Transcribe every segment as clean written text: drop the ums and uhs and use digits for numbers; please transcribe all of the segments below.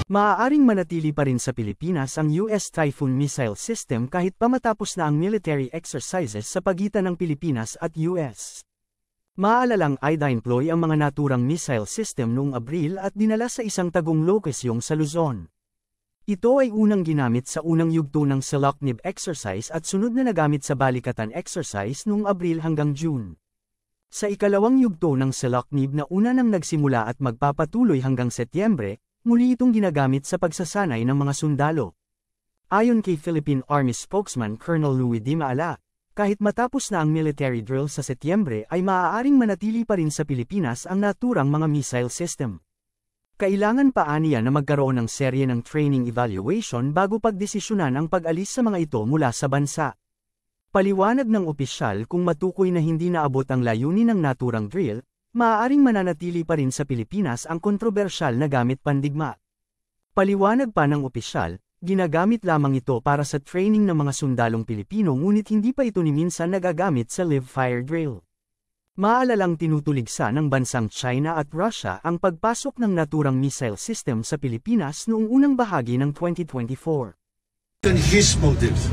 Maaaring manatili pa rin sa Pilipinas ang US Typhoon missile system kahit pa matapos na ang military exercises sa pagitan ng Pilipinas at US. Maalalang i-deploy ang mga naturang missile system noong Abril at dinala sa isang tagong lokasyong sa Luzon. Ito ay unang ginamit sa unang yugto ng Seloknib exercise at sunod na nagamit sa Balikatan exercise noong Abril hanggang June. Sa ikalawang yugto ng Seloknib na una nang nagsimula at magpapatuloy hanggang Setyembre, muli itong ginagamit sa pagsasanay ng mga sundalo. Ayon kay Philippine Army spokesman Colonel Louis Di Maala, kahit matapos na ang military drill sa Setyembre ay maaaring manatili pa rin sa Pilipinas ang naturang mga missile system. Kailangan pa aniya na magkaroon ng serye ng training evaluation bago pagdesisyonan ang pag-alis sa mga ito mula sa bansa. Paliwanag ng opisyal kung matukoy na hindi naabot ang layunin ng naturang drill, maaaring mananatili pa rin sa Pilipinas ang kontrobersyal na gamit pandigma. Paliwanag pa ng opisyal, ginagamit lamang ito para sa training ng mga sundalong Pilipino ngunit hindi pa ito ni minsan nagagamit sa live fire drill. Maalalang tinutuligsa ng bansang China at Russia ang pagpasok ng naturang missile system sa Pilipinas noong unang bahagi ng 2024. His motives.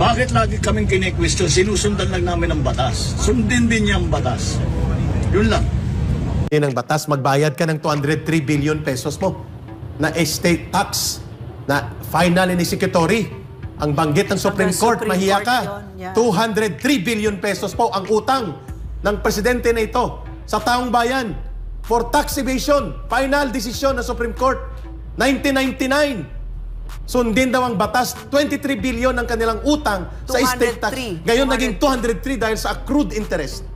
Bakit lagi kaming kine-question? Sinusundan lang namin ang batas. Sundin din niya ang batas. Yun lang. Ng batas, magbayad ka ng 203 billion pesos mo na estate tax na final and executory. Ang banggit ng Supreme Court, mahiya ka. 203 billion pesos po ang utang ng presidente na ito sa taong bayan for tax evasion. Final decision ng Supreme Court, 1999. Sundin daw ang batas, 23 billion ang kanilang utang sa estate tax. Ngayon naging 203 dahil sa accrued interest.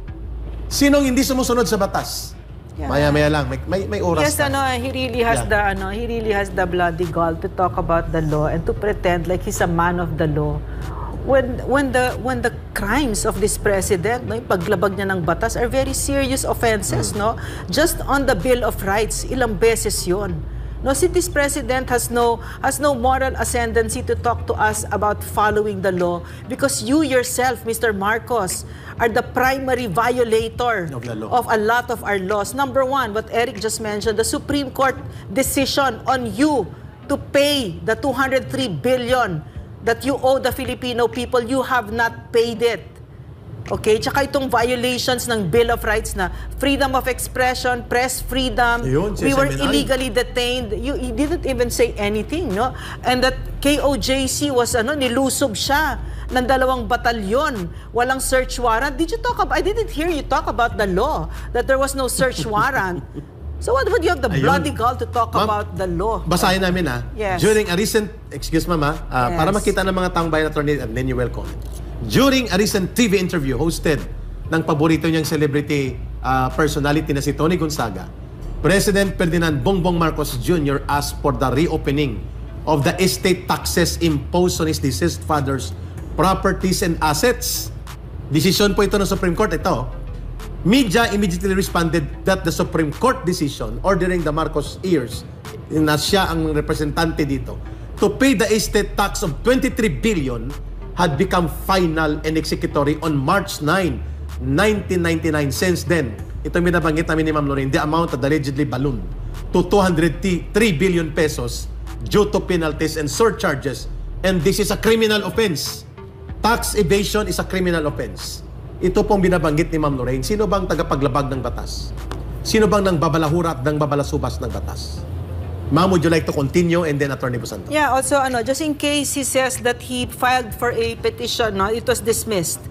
Sinong hindi sumusunod sa batas? Yeah. Maya-maya lang, may oras. Yes, he really has he really has the bloody gall to talk about the law and to pretend like he's a man of the law. When the crimes of this president, yung paglabag niya ng batas are very serious offenses, no? Just on the Bill of Rights, ilang beses 'yon. No, si this president has no moral ascendancy to talk to us about following the law because you yourself, Mr. Marcos, are the primary violator of a lot of our laws. Number one, what Eric just mentioned, the Supreme Court decision on you to pay the 203 billion that you owe the Filipino people, you have not paid it. Okay? Tsaka itong violations ng Bill of Rights na freedom of expression, press freedom, we were illegally detained. You didn't even say anything, no? And that KOJC was, nilusob siya ng 2 batalyon. Walang search warrant. Did you talk about, I didn't hear you talk about the law, that there was no search warrant. So what would you have the bloody gall to talk about the law? Basahin namin Yes. During a recent, excuse mama, para makita ng mga taong bayan attorney, and then you will comment. During a recent TV interview hosted ng paborito niyang celebrity personality na si Tony Gonzaga, President Ferdinand Bongbong Marcos Jr. asked for the reopening of the estate taxes imposed on his deceased father's properties and assets. Desisyon po ito ng Supreme Court. Ito, media immediately responded that the Supreme Court decision ordering the Marcos heirs, na siya ang representante dito, to pay the estate tax of 23 billion had become final and executory on March 9, 1999. Since then, ito binabanggit namin ni Ma'am Lorraine, the amount had allegedly ballooned to 203 billion pesos due to penalties and surcharges. And this is a criminal offense. Tax evasion is a criminal offense. Ito pong binabanggit ni Ma'am Lorraine. Sino bang tagapaglabag ng batas? Sino bang nang babalahura at nang babalasubas ng batas? Ma'am, would you like to continue and then Attorney Busanto? Yeah, also just in case he says that he filed for a petition, it was dismissed.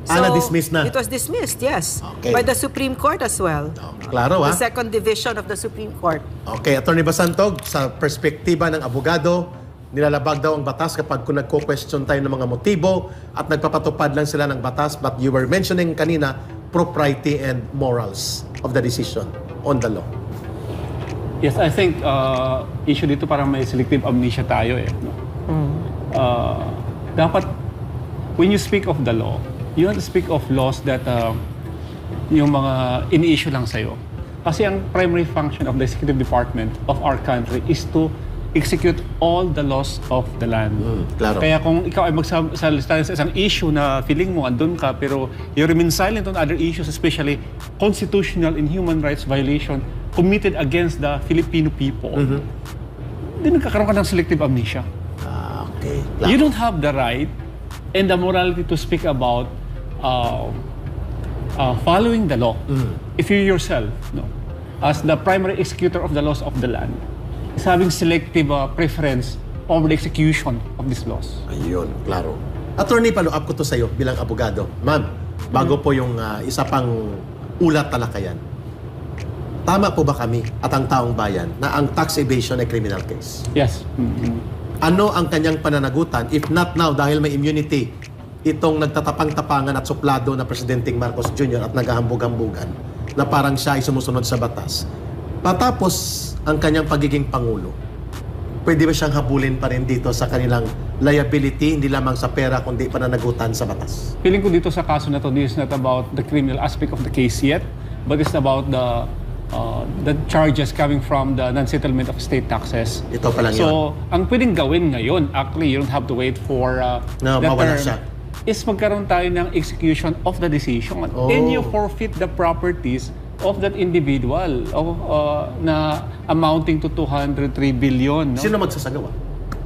So, na-dismissed na? It was dismissed, yes. Okay. By the Supreme Court as well. Klaro, The second division of the Supreme Court. Okay, Attorney Busanto, sa perspektiba ng abogado, nilalabag daw ang batas kapag kung nagko-question tayo ng mga motibo at nagpapatupad lang sila ng batas, but you were mentioning kanina propriety and morals of the decision on the law. Yes, I think issue dito parang may selective amnesia tayo no? Dapat, when you speak of the law, you have to speak of laws that yung mga ini-issue lang sa'yo. Kasi ang primary function of the executive department of our country is to execute all the laws of the land. Claro. Kaya kung ikaw ay magsalita sa isang issue na feeling mo andun ka, pero you remain silent on other issues, especially constitutional and human rights violation committed against the Filipino people, Hindi nagkakaroon ka ng selective amnesia. Okay. You don't have the right and the morality to speak about following the law. If you yourself, as the primary executor of the laws of the land, is having selective preference over the execution of these laws. Ayun, klaro. Attorney, follow-up ko to sa'yo bilang abogado. Ma'am, bago po yung isa pang ulat talakayan. Tama po ba kami at ang taong bayan na ang tax evasion ay criminal case? Yes. Ano ang kanyang pananagutan? If not now, dahil may immunity, itong nagtatapang-tapangan at suplado na Presidenteng Marcos Jr. at naghahambog-hambugan na parang siya ay sumusunod sa batas. Patapos ang kanyang pagiging Pangulo, pwede ba siyang habulin pa rin dito sa kanilang liability, hindi lamang sa pera, kundi pananagutan sa batas? Feeling ko dito sa kaso na to, this is not about the criminal aspect of the case yet, but it's about the charges coming from the non-settlement of state taxes. Ito pa lang yun. So, ang pwedeng gawin ngayon, actually, you don't have to wait for Na the mawala term, siya. is magkaroon tayo ng execution of the decision. Oh. And you forfeit the properties of that individual na amounting to 203 billion. No? Sino magsasagawa?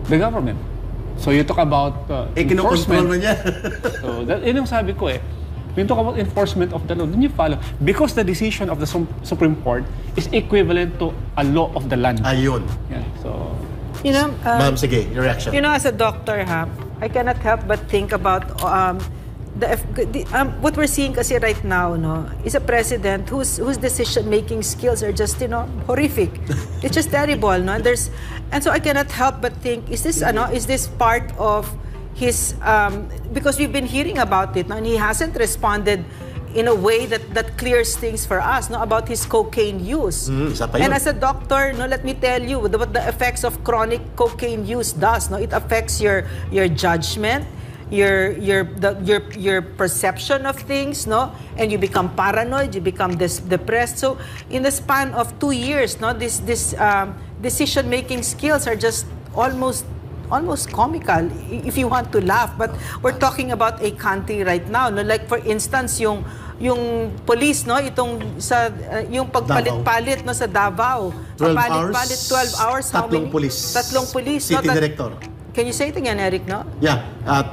The government. So you talk about Kinukontrol mo niya. So yun yung sabi ko when you talk about enforcement of the law, then you follow. Because the decision of the Supreme Court is equivalent to a law of the land. Ayun. Yeah, so You know, Ma'am, sige, your reaction. you know, as a doctor, I cannot help but think about what we're seeing kasi right now, no, is a president whose decision-making skills are just, horrific. It's just terrible, no. And so I cannot help but think, is this part of his because we've been hearing about it, no, and he hasn't responded in a way that clears things for us, no, about his cocaine use. Isa pa yun. And as a doctor, no, let me tell you what the effects of chronic cocaine use does. No, it affects your judgment, your perception of things, no, and you become paranoid, you become depressed. So in the span of 2 years, no, this decision-making skills are just almost comical if you want to laugh, but we're talking about a country right now, no, like for instance yung police, no, yung pagpalit-palit, no, sa Davao, 12 palit 12 hours, tatlong police. tatlong police, City no, director. Can you say it again, Eric, no? Yeah,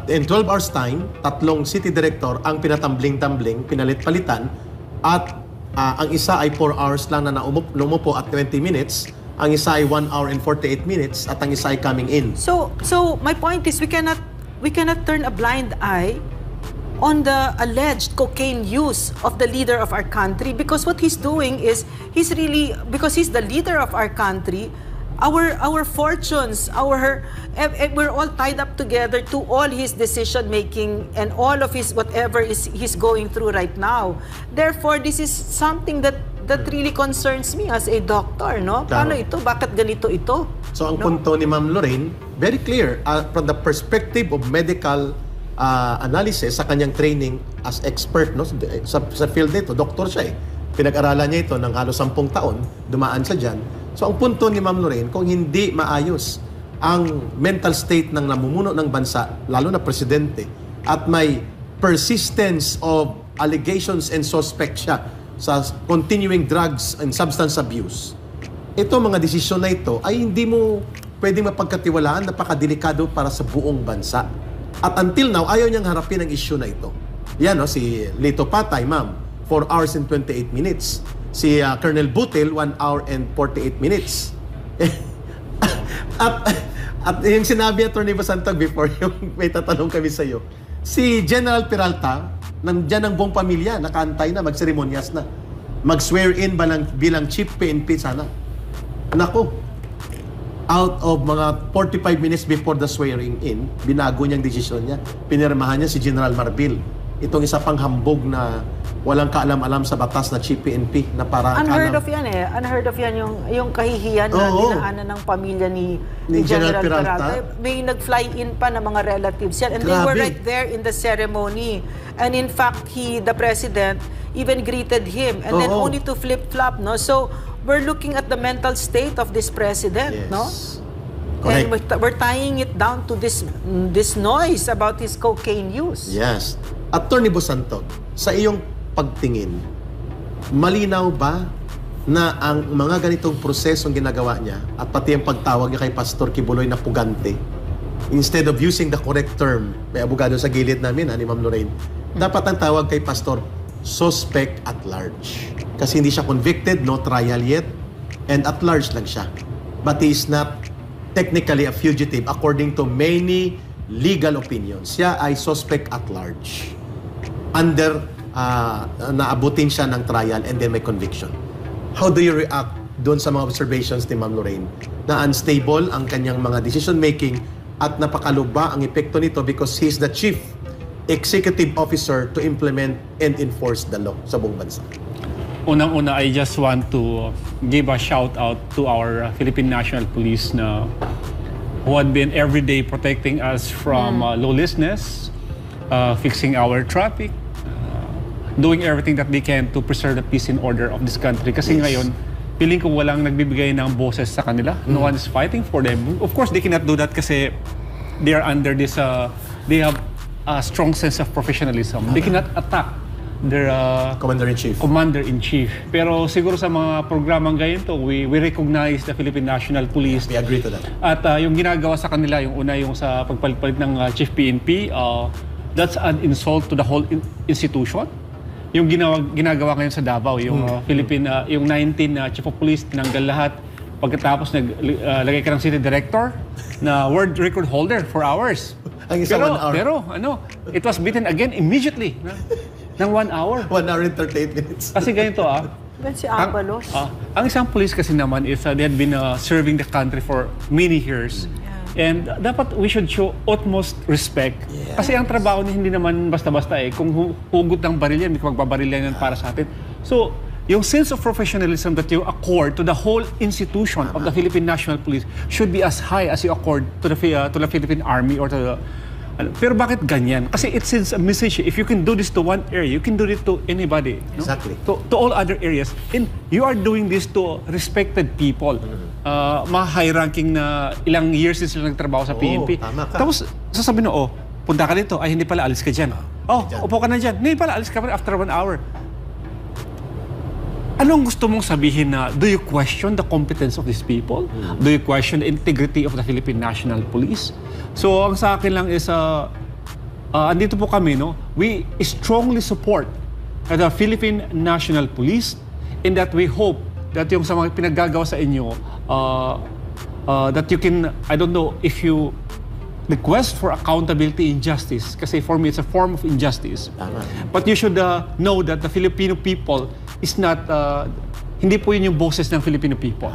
in 12 hours time, tatlong city director ang pinatambling-tambling, pinalit-palitan, at ang isa ay 4 hours lang na numupo at 20 minutes, ang isa ay 1 hour and 48 minutes, at ang isa ay coming in. So my point is we cannot turn a blind eye on the alleged cocaine use of the leader of our country, because what he's doing is because he's the leader of our country, our fortunes, we're all tied up together to all his decision making and all of his whatever he's going through right now. Therefore, this is something that really concerns me as a doctor, no? Paano ito? Bakit ganito ito? So ang punto ni Ma'am Lorraine, very clear from the perspective of medical analysis sa kanyang training as expert, no, sa field nito, doktor siya Pinag-aralan niya ito ng halos 10 taon, dumaan siya dyan. So ang punto ni Ma'am Lorraine, kung hindi maayos ang mental state ng namumuno ng bansa, lalo na presidente, at may persistence of allegations and suspect siya sa continuing drugs and substance abuse, ito mga desisyon na ito ay hindi mo pwedeng mapagkatiwalaan, napakadelikado para sa buong bansa. At until now, ayaw niyang harapin ang issue na ito. Yan, no, si Lito Patay, ma'am, 4 hours and 28 minutes. Si Colonel Butil, 1 hour and 48 minutes. at yung sinabi Atty. Basantag before yung may tatanong kami sa iyo, si General Peralta, nandiyan ang buong pamilya, nakaantay na, magseremonyas na. Mag-swear in bilang Chief PNP sana. Nako, out of mga 45 minutes before the swearing in, binago niyang desisyon niya. Pinirmahan niya si General Marbil. Itong isa pang hambog na walang kaalam-alam sa batas na Chief PNP na para unheard of yan Unheard of yan yung kahihiyan na dinaanan ng pamilya ni General Peralta. May nag-fly in pa ng mga relatives yan. And they were right there in the ceremony. And in fact, the president even greeted him. And then only to flip-flop, no? So, we're looking at the mental state of this president, no? Correct. And we're tying it down to this noise about his cocaine use. Yes. Atty. Bosantog, sa iyong pagtingin, malinaw ba na ang mga ganitong prosesong ginagawa niya at pati ang pagtawag niya kay Pastor Kibuloy na pugante, instead of using the correct term, may abogado sa gilid namin, ni Ma'am Lorraine, dapat ang tawag kay Pastor, suspect at large. Kasi hindi siya convicted, no trial yet, and at large lang siya. But he is not technically a fugitive according to many legal opinions. Siya ay suspect at large. Under, naabutin siya ng trial and then may conviction. How do you react doon sa mga observations ni Ma'am Lorraine na unstable ang kanyang mga decision making at napakaluba ang epekto nito because he is the chief executive officer to implement and enforce the law sa buong bansa? Unang-una, I just want to give a shout out to our Philippine National Police na who had been every day protecting us from lawlessness, fixing our traffic, doing everything that they can to preserve the peace and order of this country. Kasi ngayon, feeling ko walang nagbibigay ng boses sa kanila. No one is fighting for them. Of course, they cannot do that kasi they are under this, they have a strong sense of professionalism. They cannot attack their Commander-in-Chief. Pero siguro sa mga programang ganito, we recognize the Philippine National Police. We agree to that. At yung ginagawa sa kanila, yung una yung sa pagpalit ng Chief PNP, that's an insult to the whole institution. Yung ginagawa ngayon sa Davao, yung yung 19 Chief of Police, tinanggal lahat. Pagkatapos naglagay ka ng City Director na world record holder for hours. Ang isang 1 hour. Pero it was beaten again immediately ng 1 hour. 1 hour and 38 minutes. Kasi ganito Si Abalos. ang isang police kasi naman is they had been serving the country for many years. And dapat we should show utmost respect. Kasi ang trabaho niya hindi naman basta-basta Kung hugot ng baril yan, may magbabaril yan para sa atin. So, yung sense of professionalism that you accord to the whole institution of the Philippine National Police should be as high as you accord to the Philippine Army or to the... Pero bakit ganyan? Kasi it sends a message. If you can do this to one area, you can do it to anybody. No? Exactly. To all other areas. And you are doing this to respected people. Mga high-ranking na ilang years din sila nagtrabaho sa PNP. Tama ka. Tapos, sasabihin na, punta ka dito. Ay, hindi pala, alis ka dyan. Upo ka na dyan. Hindi pala, alis ka pa after 1 hour. Anong gusto mong sabihin na, do you question the competence of these people? Do you question the integrity of the Philippine National Police? So, ang sa akin lang is, andito po kami, no? We strongly support the Philippine National Police in that we hope that yung sa mga pinaggagawa sa inyo, that you can, I don't know if you request for accountability in justice, kasi for me it's a form of injustice. But you should know that the Filipino people is not, hindi po yun yung boses ng Filipino people.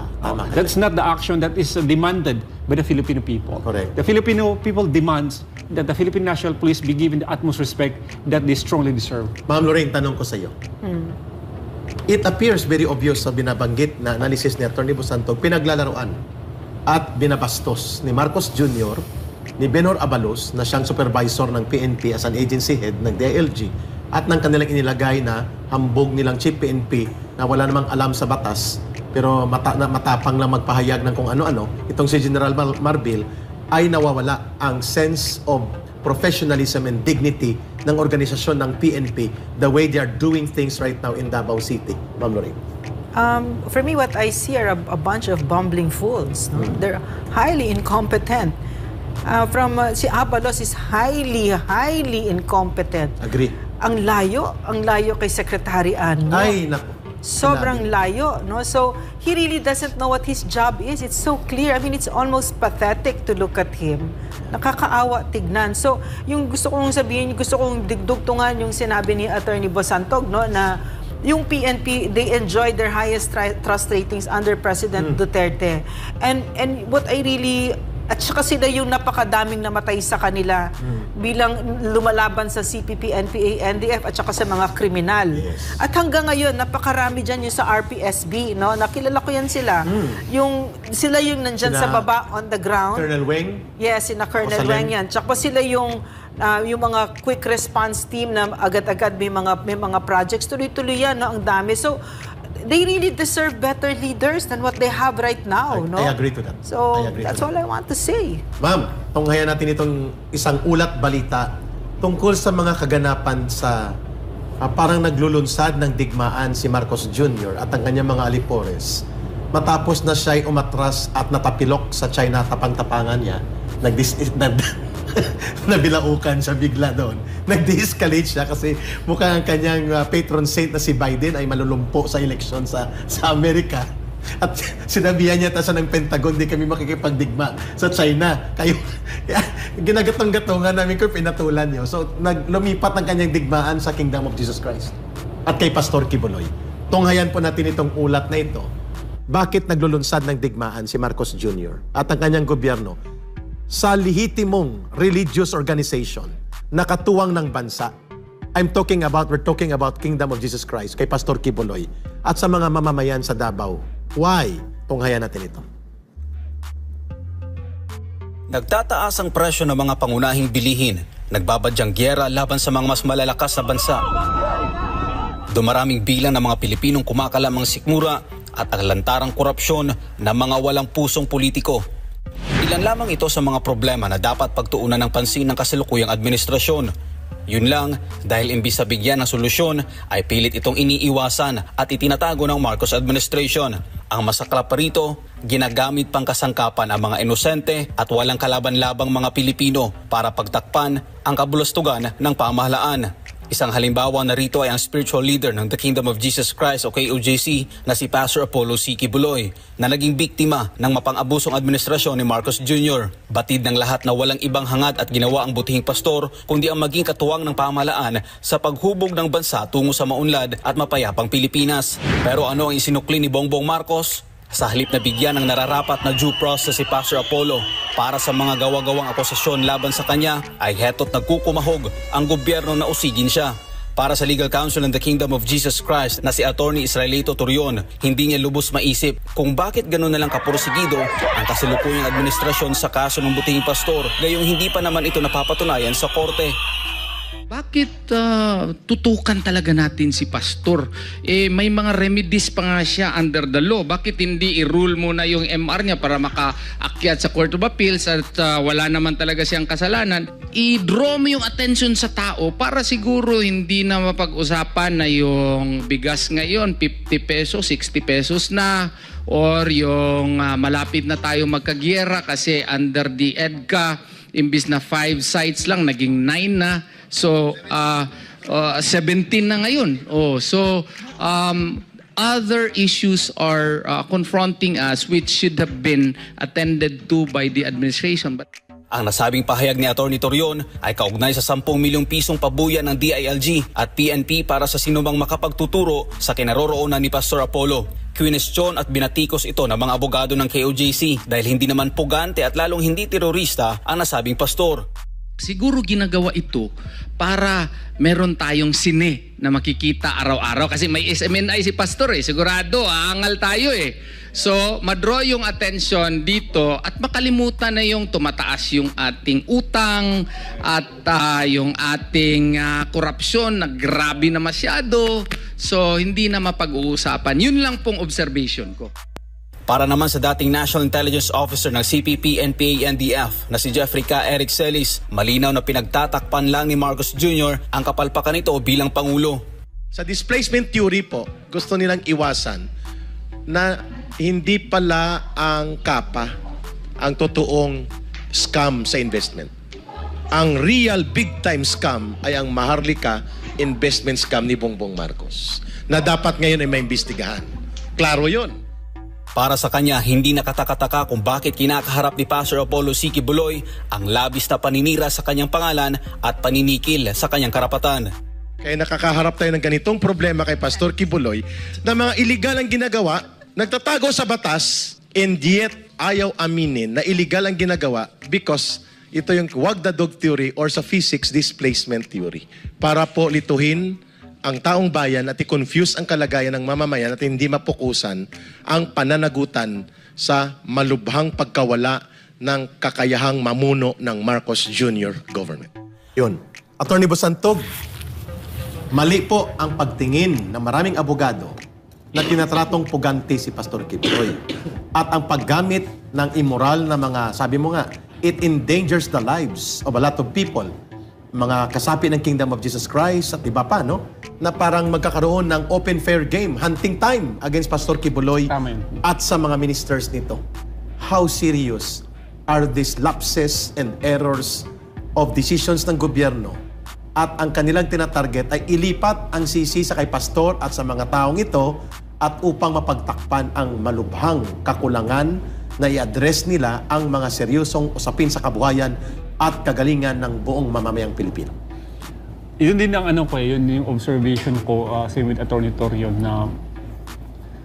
That's not the action that is demanded by the Filipino people. Correct. The Filipino people demands that the Philippine National Police be given the utmost respect that they strongly deserve. Ma'am Lorraine, tanong ko sa iyo. It appears very obvious sa binabanggit na analysis ni Atty. Busantog, pinaglalaroan at binabastos ni Marcos Jr., ni Benhur Abalos na siyang supervisor ng PNP as an agency head ng DILG at ng kanilang inilagay na hambog nilang chief PNP na wala namang alam sa batas pero matapang lang magpahayag ng kung ano-ano, itong si General Marbil, ay nawawala ang sense of professionalism and dignity ng organisasyon ng PNP the way they are doing things right now in Davao City. Ma'am Lorraine. For me, what I see are a bunch of bumbling fools. No? They're highly incompetent. Si Abalos is highly incompetent. Agree. Ang layo kay Secretary Anno. Ay, naku. Sobrang layo, no? So, he really doesn't know what his job is. It's so clear. I mean, it's almost pathetic to look at him. Nakakaawa tignan. So, yung gusto kong sabihin, gusto kong digdugtungan yung sinabi ni Atty. Busantog, no, na yung PNP, they enjoyed their highest trust ratings under President Duterte. And what I really... At saka sila yung napakadaming namatay sa kanila bilang lumalaban sa CPP, NPA, NDF at saka sa mga kriminal. Yes. At hanggang ngayon, napakarami dyan yung sa RPSB, no? Nakilala ko yan sila. Sila yung nandyan sa baba on the ground. Colonel Weng? Yes, sina Colonel Weng yan. Tsaka sila yung mga quick response team na agad-agad may mga projects. Tuloy-tuloy yan, no? Ang dami. So, they really deserve better leaders than what they have right now, no? I agree to that. So, that's all I want to say. Ma'am, tunghayan natin itong isang ulat balita tungkol sa mga kaganapan sa parang naglulunsad ng digmaan si Marcos Jr. at ang kanyang mga alipores matapos na siya'y umatras at natapilok sa China, tapang-tapangan niya, nabilaukan siya bigla doon. Nag-de-escalate siya kasi mukhang ang kanyang patron saint na si Biden ay malulumpo sa eleksyon sa Amerika. At sinabihan niya tasa ng Pentagon, di kami makikipagdigma sa China. Kayo, ginagatong-gatongan namin kung pinatulan niyo. So, lumipat ang kanyang digmaan sa Kingdom of Jesus Christ. At kay Pastor Kibuloy. Tunghayan po natin itong ulat na ito. Bakit naglulunsad ng digmaan si Marcos Jr. at ang kanyang gobyerno sa lehitimong religious organization na katuwang ng bansa? We're talking about Kingdom of Jesus Christ kay Pastor Kibuloy at sa mga mamamayan sa Davao. Why? Tunghayan natin ito. Nagtataas ang presyo ng mga pangunahing bilihin. Nagbabadyang gyera laban sa mga mas malalakas na bansa. Dumaraming bilang ng mga Pilipinong kumakalamang sikmura at ang lantarang korupsyon ng mga walang pusong politiko. Ilan lamang ito sa mga problema na dapat pagtuunan ng pansin ng kasalukuyang administrasyon. Yun lang, dahil imbis na bigyan ng solusyon, ay pilit itong iniiwasan at itinatago ng Marcos administration. Ang masaklap pa rito, ginagamit pang kasangkapan ang mga inosente at walang kalaban-labang mga Pilipino para pagtakpan ang kabulastugan ng pamahalaan. Isang halimbawa na rito ay ang spiritual leader ng The Kingdom of Jesus Christ o KOJC na si Pastor Apollo C. Kibuloy na naging biktima ng mapang-abusong administrasyon ni Marcos Jr. Batid ng lahat na walang ibang hangad at ginawa ang butihing pastor kundi ang maging katuwang ng pamahalaan sa paghubog ng bansa tungo sa maunlad at mapayapang Pilipinas. Pero ano ang isinukli ni Bongbong Marcos? Sa halip na bigyan ng nararapat na due process si Pastor Apollo para sa mga gawa-gawang akusasyon laban sa kanya, ay heto't nagkukumahog ang gobyerno na usigin siya. Para sa Legal Counsel ng The Kingdom of Jesus Christ na si Attorney Israelito Turion, hindi niya lubos maisip kung bakit gano'n na lang kapursigido ang kasalukuyang administrasyon sa kaso ng butihing pastor, gayong hindi pa naman ito napapatunayan sa korte. Bakit tutukan talaga natin si pastor? May mga remedies pa nga siya under the law. Bakit hindi i-rule muna yung MR niya para makaakyat sa Court of Appeals at wala naman talaga siyang kasalanan? I-draw mo yung attention sa tao para siguro hindi na mapag-usapan na yung bigas ngayon 50 pesos, 60 pesos na, or yung malapit na tayo magkagyera kasi under the EDCA, imbis na 5 sites lang, naging 9 na. So, 17 na ngayon. Other issues are confronting us which should have been attended to by the administration. Ang nasabing pahayag ni Atty. Torion ay kaugnay sa 10 milyong pisong pabuyan ng DILG at PNP para sa sinumang makapagtuturo sa kinaroroonan ni Pastor Apollo. Kwinestyon at binatikos ito ng mga abogado ng KOJC dahil hindi naman pugante at lalong hindi terorista ang nasabing pastor. Siguro ginagawa ito para meron tayong sine na makikita araw-araw kasi may SMNI si pastor sigurado aangal tayo So madraw yung attention dito at makalimutan na yung tumataas yung ating utang at yung ating korupsyon na grabe na masyado, so hindi na mapag-uusapan. Yun lang pong observation ko. Para naman sa dating National Intelligence Officer ng CPP, NPA, NDF na si Jeffrey K. Eric Celis, malinaw na pinagtatakpan lang ni Marcos Jr. ang kapalpakan nito bilang Pangulo. Sa displacement theory po, gusto nilang iwasan na hindi pala ang kapa ang totoong scam sa investment. Ang real big time scam ay ang Maharlika investment scam ni Bongbong Marcos na dapat ngayon ay maimbestigahan. Klaro yun. Para sa kanya, hindi nakataka-taka kung bakit kinakaharap ni Pastor Apollo C. Kibuloy ang labis na paninira sa kanyang pangalan at paninikil sa kanyang karapatan. Kaya nakakaharap tayo ng ganitong problema kay Pastor Kibuloy na mga illegal ang ginagawa, nagtatago sa batas, and yet ayaw aminin na illegal ang ginagawa because ito yung wag the dog theory or sa physics displacement theory para po lituhin ang taong bayan at i-confuse ang kalagayan ng mamamayan at hindi mapukusan ang pananagutan sa malubhang pagkawala ng kakayahang mamuno ng Marcos Jr. government. Yun. Attorney Bosantog, mali po ang pagtingin ng maraming abogado na tinatratong pugante si Pastor Kibuloy. At ang paggamit ng immoral na mga, sabi mo nga, it endangers the lives of a lot of people. Mga kasapi ng Kingdom of Jesus Christ at iba pa, no? na parang magkakaroon ng open fair game, hunting time against Pastor Kibuloy Tama yun. at sa mga ministers nito. How serious are these lapses and errors of decisions ng gobyerno at ang kanilang tinatarget ay ilipat ang sisi sa kay pastor at sa mga taong ito at upang mapagtakpan ang malubhang kakulangan na i-address nila ang mga seryosong usapin sa kabuhayan at kagalingan ng buong mamamayang Pilipino. Yun din ang yun yung observation ko same with Attorney Torion na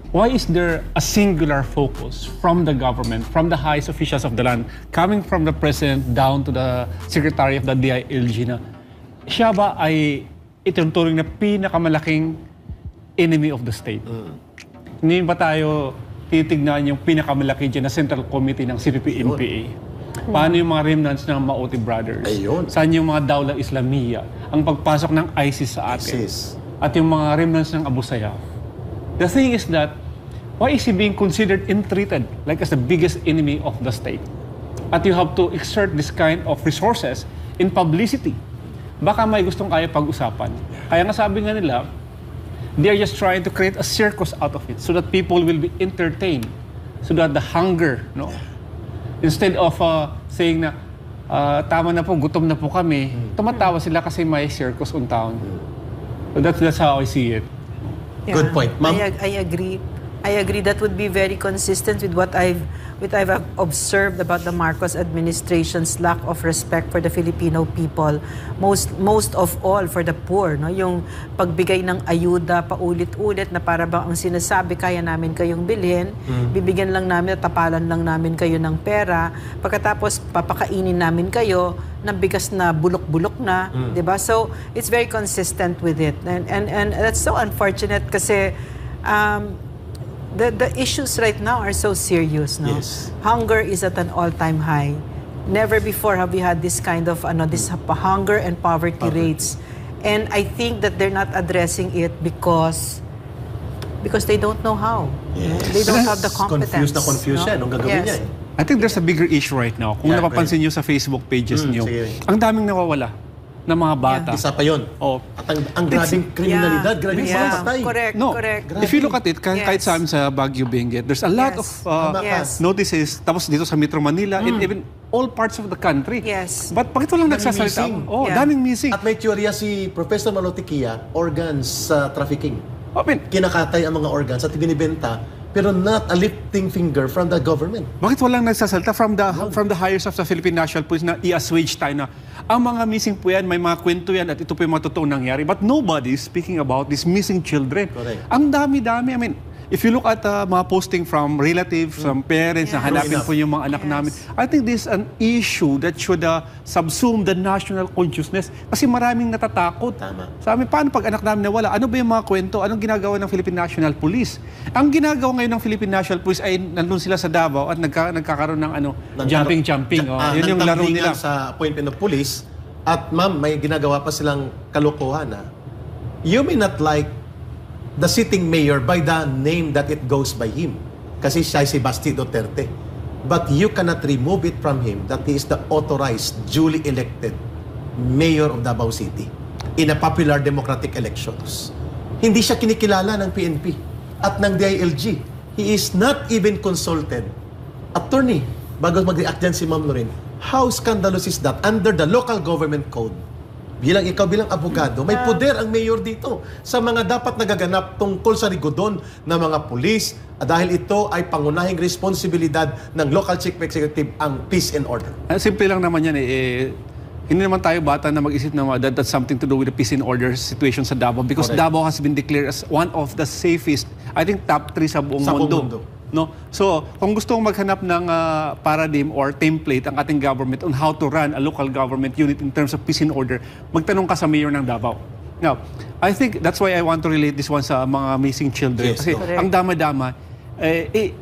why is there a singular focus from the government, from the highest officials of the land, coming from the President down to the Secretary of the DILG na siya ba ay ituturing na pinakamalaking enemy of the state? Hindi ba tayo titignan yung pinakamalaki dyan na Central Committee ng CPP-NPA? Paano yung mga remnants ng Maoti Brothers? Ayun. Saan yung mga Dawla Islamiyya? Ang pagpasok ng ISIS sa atin? ISIS. At yung mga remnants ng Abu Sayyaf? The thing is that, why is he being considered and treated like as the biggest enemy of the state? At you have to exert this kind of resources in publicity. Baka may gustong kaya pag-usapan. Kaya nga sabi nga nila, they are just trying to create a circus out of it so that people will be entertained. So that the hunger, no? Instead of saying na, tama na po, gutom na po kami, tumatawa sila kasi may circus on town. So that's how I see it. Good point. Ma'am? I agree. I agree. That would be very consistent with what I've observed about the Marcos administration's lack of respect for the Filipino people. Most of all for the poor, no? Yung pagbigay ng ayuda paulit-ulit na para bang ang sinasabi kaya namin kayong bilhin, bibigyan lang namin at tapalan lang namin kayo ng pera, pagkatapos papakainin namin kayo ng bigas na bulok-bulok na, 'di ba? So it's very consistent with it. And that's so unfortunate kasi the issues right now are so serious, no? Yes. Hunger is at an all-time high. Never before have we had this kind of this hunger and poverty rates. And I think that they're not addressing it because they don't know how. Yes. They don't have the competence. Confused siya. Anong gagawin niya eh? I think there's a bigger issue right now. Kung Yeah, napapansin nyo sa Facebook pages nyo, sige. ang daming nawawala ng mga bata. Isa pa yun. Oh. At ang grabing kriminalidad, grabing patay. Correct, No, correct. if you look at it, kahit sa amin sa Baguio, Benguet, there's a lot Yes. of Yes. notices, tapos dito sa Metro Manila, and even all parts of the country. Yes. But bakit walang nagsasalita? missing. Oh, Yeah. daming missing. At may teorya si Professor Malotikia, organs trafficking. I mean, Kinakatay ang mga organs at binibenta, pero not a lifting finger from the government. bakit walang nagsasalita from the highest of the Philippine National Police na i-assuage tayo na ang mga missing po yan, may mga kwento yan at ito po yung mga totoong nangyari. But nobody is speaking about these missing children. Correct. Ang dami-dami. I mean, if you look at mga posting from relatives, from parents, na hanapin po yung mga anak namin, I think this is an issue that should subsume the national consciousness kasi maraming natatakot. Tama. Sa amin, paano pag anak namin nawala? Ano ba yung mga kwento? Anong ginagawa ng Philippine National Police? Ang ginagawa ngayon ng Philippine National Police ay nandun sila sa Davao at nagkakaroon ng jumping. Yun yung laro nila. Sa appointment of police. At ma'am, may ginagawa pa silang kalokohan na you may not like the sitting mayor by the name that it goes by him. Kasi siya si Basti Duterte. But you cannot remove it from him that he is the authorized, duly elected mayor of Davao City in a popular democratic elections. Hindi siya kinikilala ng PNP at ng DILG. He is not even consulted. Attorney, bago mag-react dyan si Ma'am Lorraine, how scandalous is that under the local government code? Ikaw bilang abogado, may poder ang mayor dito sa mga dapat nagaganap tungkol sa rigodon ng mga pulis dahil ito ay pangunahing responsibilidad ng local chief executive ang peace and order. Simple lang naman yan hindi naman tayo bata na mag-isip na that's something to do with the peace and order situation sa Davao because Correct. Davao has been declared as one of the safest, I think top 3 sa buong mundo. No? So, kung gusto mong maghanap ng paradigm or template ang ating government on how to run a local government unit in terms of peace and order, magtanong ka sa mayor ng Davao. Now, I think that's why I want to relate this one sa mga missing children. Yes, kasi ang dama-dama,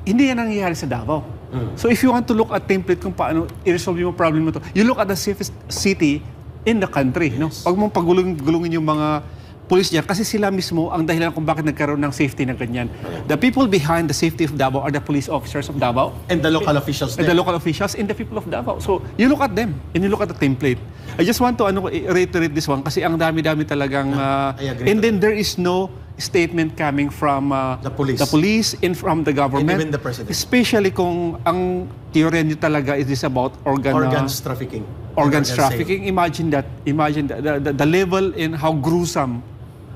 hindi yan nangyayari sa Davao. So if you want to look at template kung paano i-resolve yung problem mo to, you look at the safest city in the country. No? Pag mong pagulungin yung mga police dyan kasi sila mismo ang dahilan kung bakit nagkaroon ng safety na ganyan. The people behind the safety of Davao are the police officers of Davao. And the local officials And there. the local officials and the people of Davao. So, you look at them and you look at the template. I just want to reiterate this one kasi ang dami-dami talagang... I agree and to then there is no statement coming from The police. and from the government. And even the president. Especially kung ang teorya niyo talaga is this about Organs trafficking. organs Organ trafficking. Imagine that. Imagine the level in how gruesome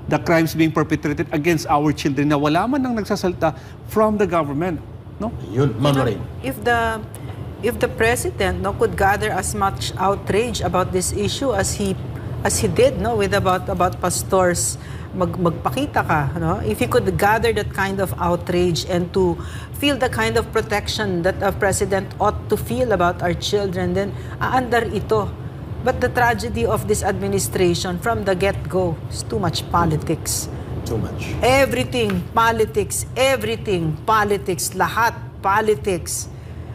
the crimes being perpetrated against our children na wala man nang nagsasalta from the government. No? sale. Yun, Ma'am Lorraine. If the president could gather as much outrage about this issue as he did with about pastors, magpakita ka, no? If he could gather that kind of outrage and to feel the kind of protection that a president ought to feel about our children, then aandar ito. But the tragedy of this administration from the get-go is too much politics. Too much. Everything politics, lahat politics.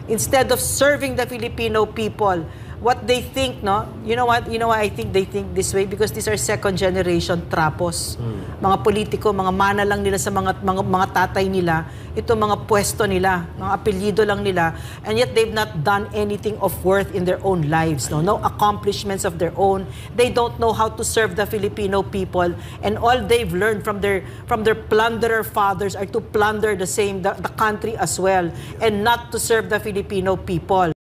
Instead of serving the Filipino people, what they think, you know what I think they think this way? Because these are second generation trapos. Mga politiko, mga mana lang nila sa mga tatay nila, ito mga pwesto nila, mga apelyido lang nila, and yet they've not done anything of worth in their own lives, no accomplishments of their own. They don't know how to serve the Filipino people, and all they've learned from their plunderer fathers are to plunder the country as well, and not to serve the Filipino people.